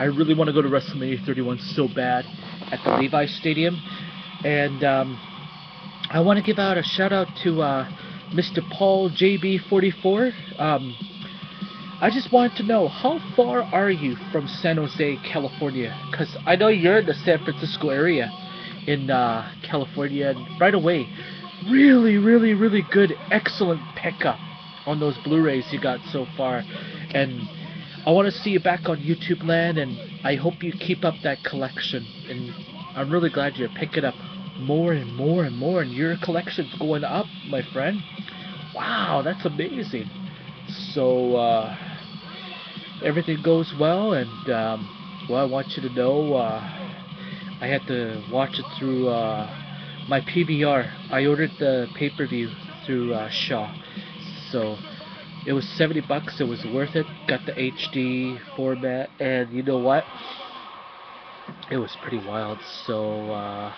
I really want to go to WrestleMania 31 so bad at the Levi Stadium. And I want to give out a shout out to Mr. Paul JB44. I just wanted to know, how far are you from San Jose, California? Because I know you're in the San Francisco area in California, and right away, really good, excellent pickup on those Blu-rays you got so far. And I want to see you back on YouTube land, and I hope you keep up that collection. And I'm really glad you're picking up more and more and more, and your collection's going up, my friend. Wow, that's amazing. So everything goes well, and well, I want you to know I had to watch it through my PVR. I ordered the pay-per-view through Shaw, so it was $70. It was worth it. Got the HD format, and you know what? It was pretty wild. So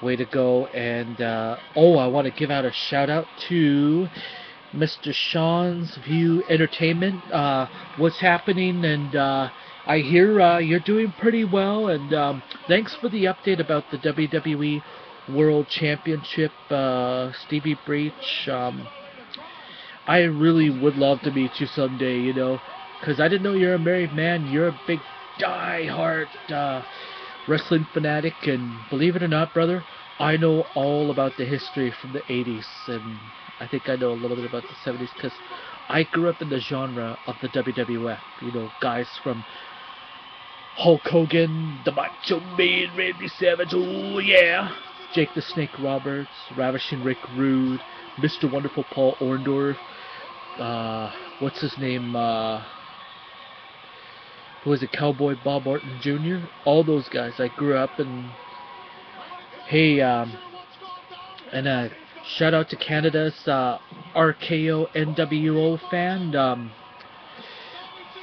way to go. And oh, I want to give out a shout out to Mr. Sean's View Entertainment. What's happening? And I hear you're doing pretty well. And thanks for the update about the WWE World Championship, Stevie Breach. I really would love to meet you someday, you know, because I didn't know you're a married man. You're a big die-hard wrestling fanatic, and believe it or not, brother, I know all about the history from the 80s, and I think I know a little bit about the 70s, because I grew up in the genre of the WWF, you know, guys from Hulk Hogan, the Macho Man, Randy Savage, oh yeah, Jake the Snake Roberts, Ravishing Rick Rude, Mr. Wonderful Paul Orndorff, what's his name, who was it, Cowboy Bob Orton Jr., all those guys. I grew up, and hey, and shout out to Canada's RKO NWO fan.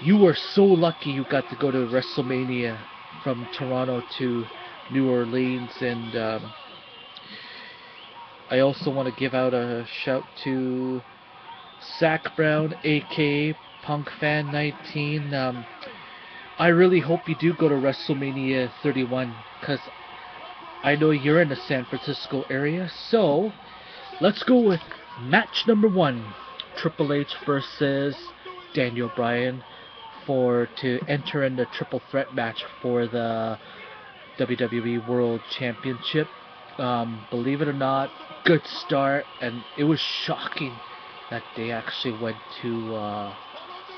You were so lucky you got to go to WrestleMania from Toronto to New Orleans, and I also want to give out a shout to Zach Brown, aka Punk Fan 19. I really hope you do go to WrestleMania 31, because I know you're in the San Francisco area. So let's go with match number 1, Triple H versus Daniel Bryan to enter in the triple threat match for the WWE World Championship. Believe it or not, good start, and it was shocking that they actually went to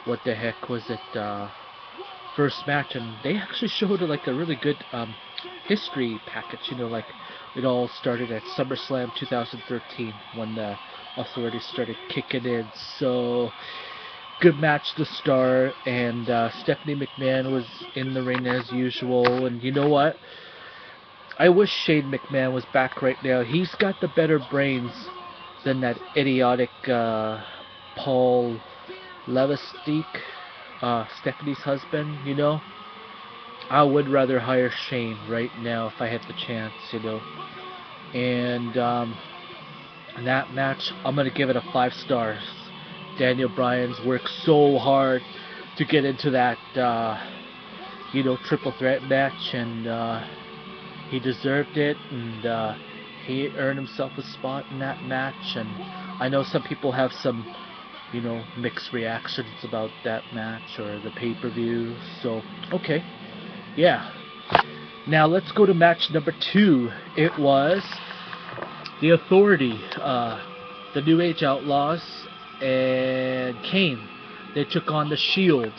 what the heck was it, first match, and they actually showed like a really good history package, you know, like it all started at SummerSlam 2013 when the Authority started kicking in. So good match to start, and Stephanie McMahon was in the ring as usual. And you know what, I wish Shane McMahon was back right now. He's got the better brains than that idiotic Paul Levestique, Stephanie's husband, you know. I would rather hire Shane right now if I had the chance, you know. And that match, I'm going to give it a 5 stars. Daniel Bryan's worked so hard to get into that, you know, triple threat match, and he deserved it, and he earned himself a spot in that match. And I know some people have some, you know, mixed reactions about that match or the pay-per-view. So, okay. Yeah. Now let's go to match number 2. It was the Authority, the New Age Outlaws, and Kane. They took on the Shield,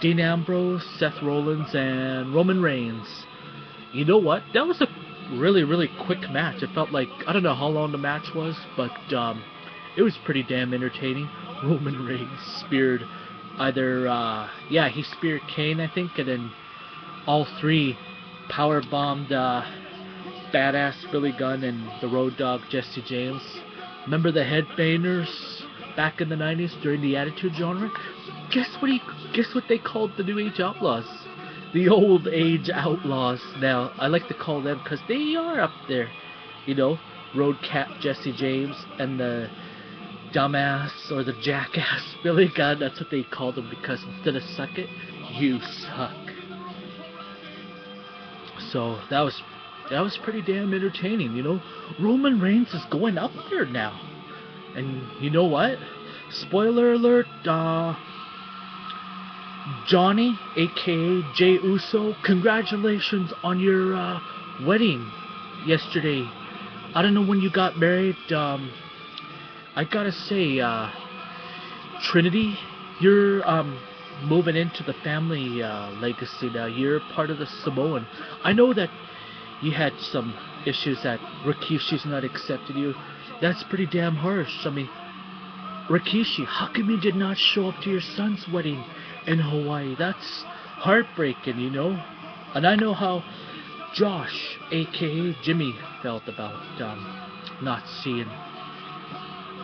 Dean Ambrose, Seth Rollins, and Roman Reigns. You know what? That was a really quick match. It felt like, I don't know how long the match was, but it was pretty damn entertaining. Roman Reigns speared either, yeah, he speared Kane, I think, and then all 3 power bombed badass Billy Gunn and the Road Dogg Jesse James. Remember the Headbangers back in the 90s during the Attitude genre? Guess what they called the New Age Outlaws? The Old Age Outlaws. Now, I like to call them because they are up there. You know, Road Cat Jesse James and the dumbass or the jackass Billy Gunn. That's what they called him, because instead of suck it, You suck. So that was pretty damn entertaining, you know. Roman Reigns is going up there now. And you know what? Spoiler alert, Johnny, aka Jey Uso, congratulations on your wedding yesterday. I don't know when you got married. I gotta say, Trinity, you're moving into the family legacy now. You're part of the Samoan. I know that you had some issues that Rikishi's not accepted you. That's pretty damn harsh. I mean, Rikishi, how come you did not show up to your son's wedding in Hawaii? That's heartbreaking, you know. And I know how Josh, aka Jimmy, felt about not seeing,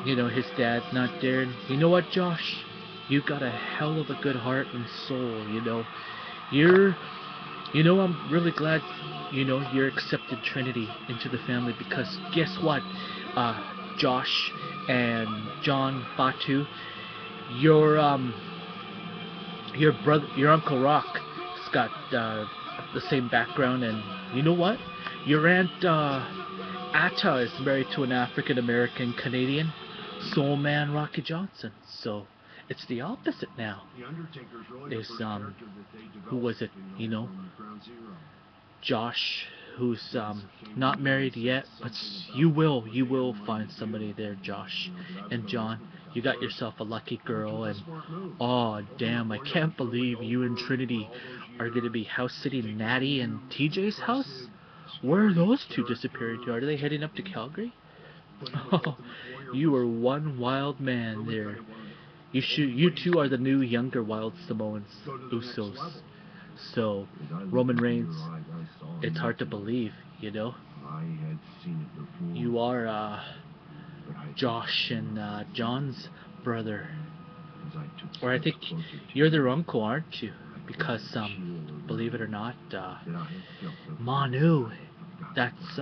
you know, his dad not there. And you know what, Josh? You got a hell of a good heart and soul, you know. I'm really glad, you know, you're accepted Trinity into the family, because guess what, Josh and John Fatu, your brother, your Uncle Rock, has got the same background, and you know what? Your aunt Atta is married to an African American Canadian soul man, Rocky Johnson. So it's the opposite now. There's who was it? You know, Josh, who's not married yet, but you will find somebody there, Josh. And John, you got yourself a lucky girl. And oh damn, I can't believe you and Trinity are gonna be house sitting Natty and TJ's house. Where are those two disappearing to? Are they heading up to Calgary? Oh, you are one wild man there. You two are the new younger wild Samoans, Usos. So, Roman Reigns, it's hard to believe, you know. You are Josh and John's brother. Or I think you're their uncle, aren't you? Because, believe it or not, Manu, that's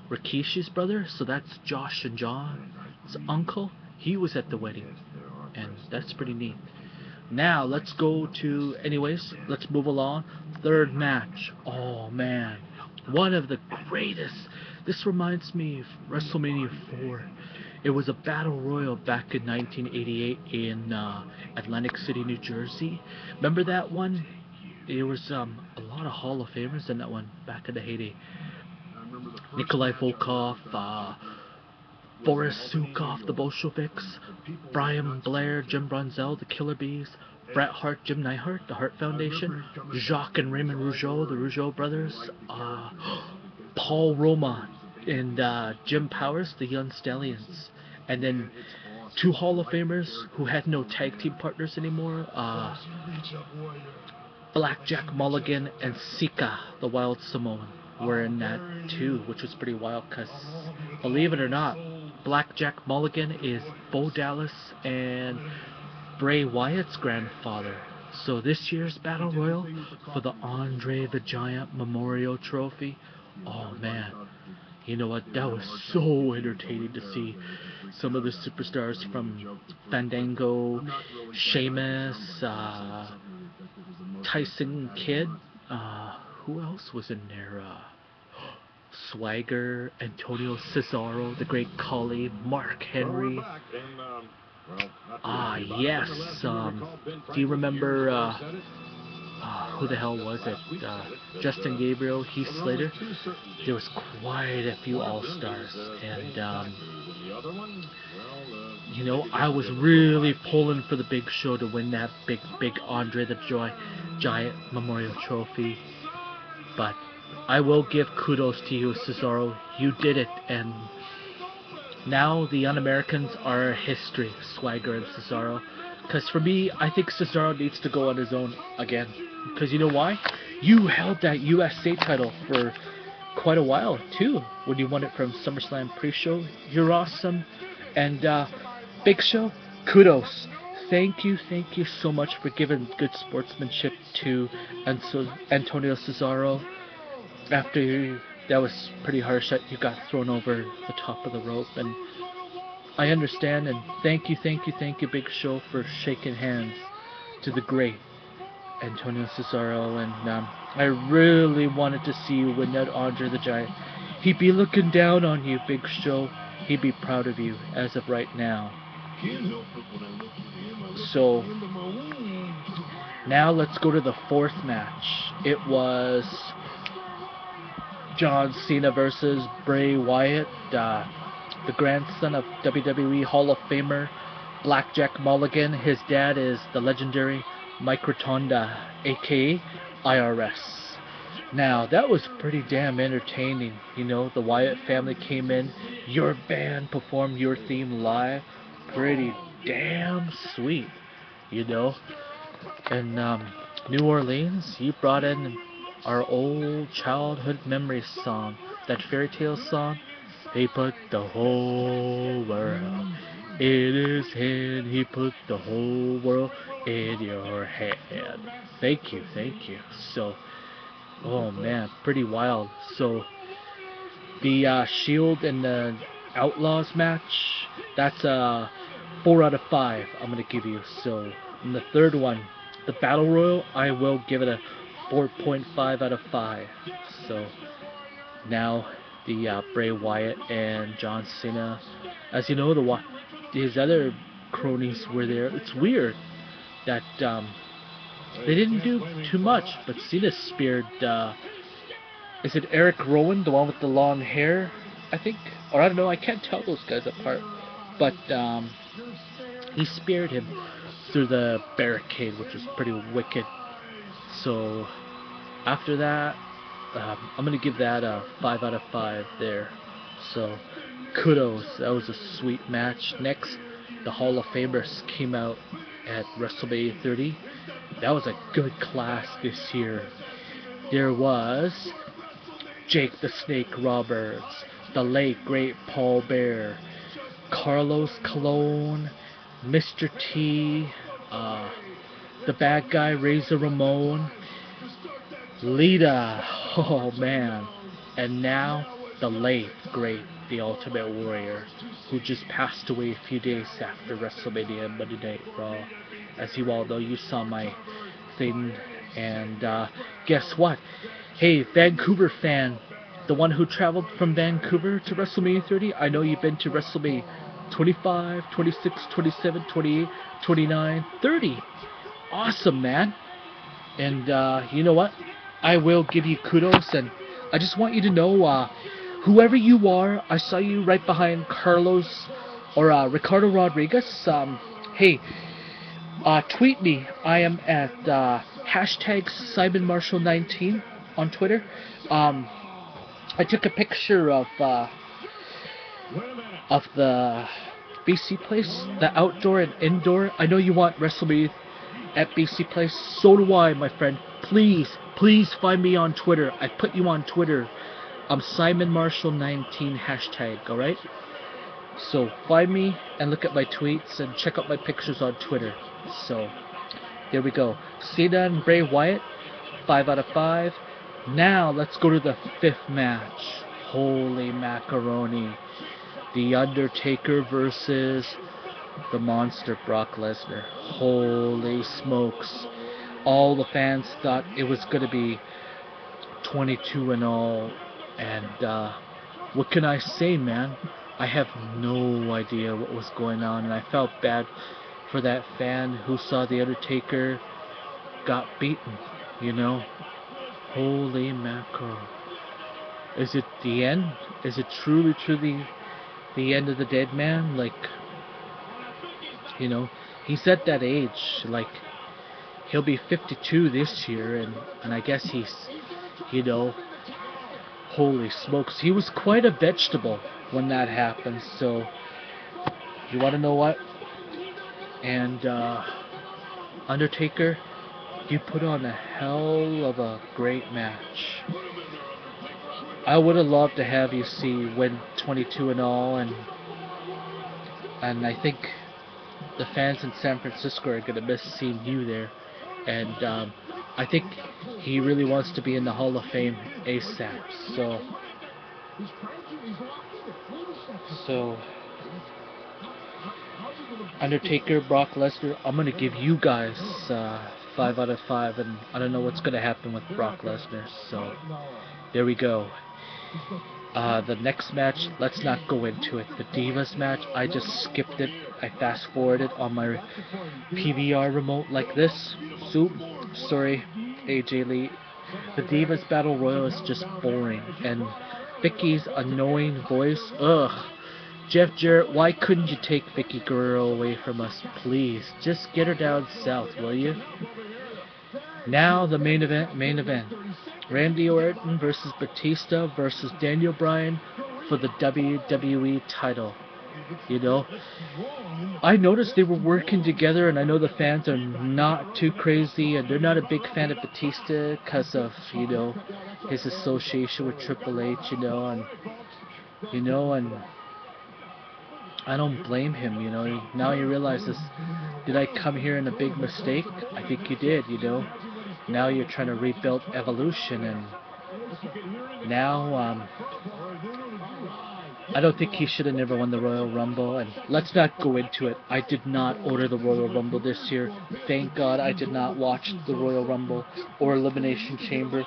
Rikishi's brother, so that's Josh and John's uncle. He was at the wedding, and that's pretty neat. Now, let's go to, anyways, let's move along. Third match. Oh, man. One of the greatest. This reminds me of WrestleMania 4. It was a battle royal back in 1988 in Atlantic City, New Jersey. Remember that one? There was a lot of Hall of Famers in that one back in the heyday. Nikolai Volkov, Boris Sukov, the Bolsheviks, Brian Blair, Jim Brunzell, the Killer Bees, Bret Hart, Jim Neidhart, the Hart Foundation, Jacques and Raymond Rougeau, the Rougeau brothers, Paul Roma and Jim Powers, the Young Stallions, and then two Hall of Famers who had no tag team partners anymore, Blackjack Mulligan and Sika, the Wild Samoan, were in that too, which was pretty wild because, believe it or not, Blackjack Mulligan is Bo Dallas and Bray Wyatt's grandfather. So this year's Battle Royal for the Andre the Giant Memorial Trophy, oh man, you know what, that was so entertaining to see some of the superstars from Fandango, Sheamus, Tyson Kidd, who else was in there? Swagger, Antonio Cesaro, the Great Khali, Mark Henry. Yes. Do you remember, who the hell was it? Justin Gabriel, Heath Slater. There was quite a few All-Stars. And, you know, I was really pulling for the Big Show to win that big Andre the Giant Memorial Trophy. But I will give kudos to you, Cesaro. You did it, and now the Un-Americans are history, Swagger and Cesaro. Because for me, I think Cesaro needs to go on his own again. Because you know why? You held that USA title for quite a while, too, when you won it from SummerSlam pre-show. You're awesome. And Big Show, kudos. Thank you so much for giving good sportsmanship to Antonio Cesaro. After that was pretty harsh that you got thrown over the top of the rope, and I understand, and thank you, Big Show, for shaking hands to the great Antonio Cesaro, and I really wanted to see you win that Andre the Giant. He'd be looking down on you, Big Show. He'd be proud of you as of right now. So now let's go to the fourth match. It was John Cena versus Bray Wyatt, the grandson of WWE Hall of Famer Blackjack Mulligan. His dad is the legendary Mike Rotonda, aka IRS. Now, that was pretty damn entertaining. You know, the Wyatt family came in, your band performed your theme live. Pretty damn sweet, you know. And New Orleans, you brought in our old childhood memory song, that fairy tale song. He put the whole world in his hand. He put the whole world in your hand. Thank you, thank you. So, oh man, pretty wild. So, the Sheild and the Outlaws match, that's a 4 out of 5 I'm gonna give you. So, in the third one, the Battle Royal, I will give it a 4.5 out of 5. So, now the Bray Wyatt and John Cena. As you know, his other cronies were there. It's weird that they didn't do too much, but Cena speared. Is it Eric Rowan, the one with the long hair? I think, or I don't know. I can't tell those guys apart. But he speared him through the barricade, which was pretty wicked. So after that, I'm gonna give that a 5 out of 5 there. So kudos, that was a sweet match. Next, the Hall of Famers came out at WrestleMania 30. That was a good class this year. There was Jake the Snake Roberts, the late great Paul Bear, Carlos Colon, Mr. T, the bad guy Razor Ramon, Lita, oh man, and now the late great The Ultimate Warrior, who just passed away a few days after WrestleMania Monday Night Raw. As you all know, you saw my thing, and guess what? Hey, Vancouver fan, the one who traveled from Vancouver to WrestleMania 30, I know you've been to WrestleMania 25, 26, 27, 28, 29, 30. Awesome, man. And you know what? I will give you kudos, and I just want you to know, whoever you are, I saw you right behind Carlos or Ricardo Rodriguez. Hey, tweet me. I am at hashtag SimonMarshall19 on Twitter. I took a picture of the BC Place, the outdoor and indoor. I know you want WrestleMania at BC Place. So do I, my friend. Please find me on Twitter. I put you on Twitter. I'm SimonMarshall19 hashtag, alright? So find me and look at my tweets and check out my pictures on Twitter. So there we go. Cena and Bray Wyatt, 5 out of 5. Now let's go to the fifth match. Holy macaroni. The Undertaker versus the monster Brock Lesnar. Holy smokes. All the fans thought it was going to be 22-0. And what can I say, man? I have no idea what was going on. And I felt bad for that fan who saw the Undertaker got beaten, you know. Holy mackerel. Is it the end? Is it truly the end of the dead man? Like, you know, he's at that age, like, he'll be 52 this year, and I guess he's, you know, holy smokes, he was quite a vegetable when that happened. So, you want to know what? And, Undertaker, you put on a hell of a great match. I would have loved to have you win 22-0, and I think the fans in San Francisco are gonna miss seeing you there. And I think he really wants to be in the Hall of Fame ASAP. So Undertaker, Brock Lesnar, I'm gonna give you guys 5 out of 5, and I don't know what's going to happen with Brock Lesnar, so there we go. The next match, let's not go into it. The Divas match, I just skipped it. I fast forwarded on my PVR remote like this. Sorry, AJ Lee. The Divas Battle Royal is just boring, and Vicky's annoying voice, ugh. Jeff Jarrett, why couldn't you take Vicky Guerrero away from us, please? Just get her down south, will you? Now the main event. Randy Orton versus Batista versus Daniel Bryan for the WWE title. You know, I noticed they were working together, and I know the fans are not too crazy, and they're not a big fan of Batista because of, you know, his association with Triple H, and I don't blame him, Now he realizes, did I come here in a big mistake? I think you did, Now you're trying to rebuild Evolution, and now, I don't think he should have never won the Royal Rumble, and let's not go into it. I did not order the Royal Rumble this year. Thank God I did not watch the Royal Rumble or Elimination Chamber.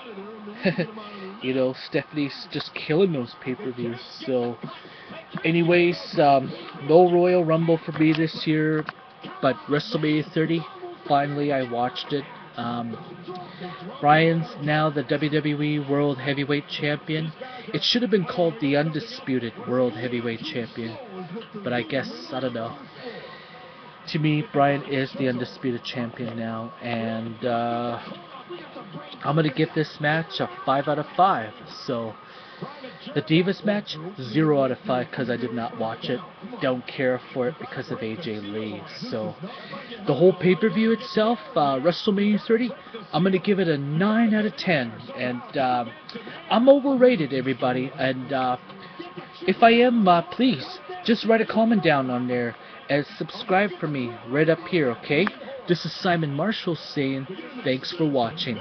Stephanie's just killing those pay-per-views, so anyways, no Royal Rumble for me this year, but WrestleMania 30, finally I watched it. Bryan's now the WWE World Heavyweight Champion. It should have been called the Undisputed World Heavyweight Champion, but I guess, I don't know. To me, Bryan is the Undisputed Champion now, and I'm going to give this match a 5 out of 5, so the Divas match, 0 out of 5 because I did not watch it. Don't care for it because of AJ Lee. So the whole pay-per-view itself, WrestleMania 30, I'm going to give it a 9 out of 10. And I'm overrated, everybody. And if I am, please, just write a comment down on there and subscribe for me right up here, okay? This is Simon Marshall saying thanks for watching.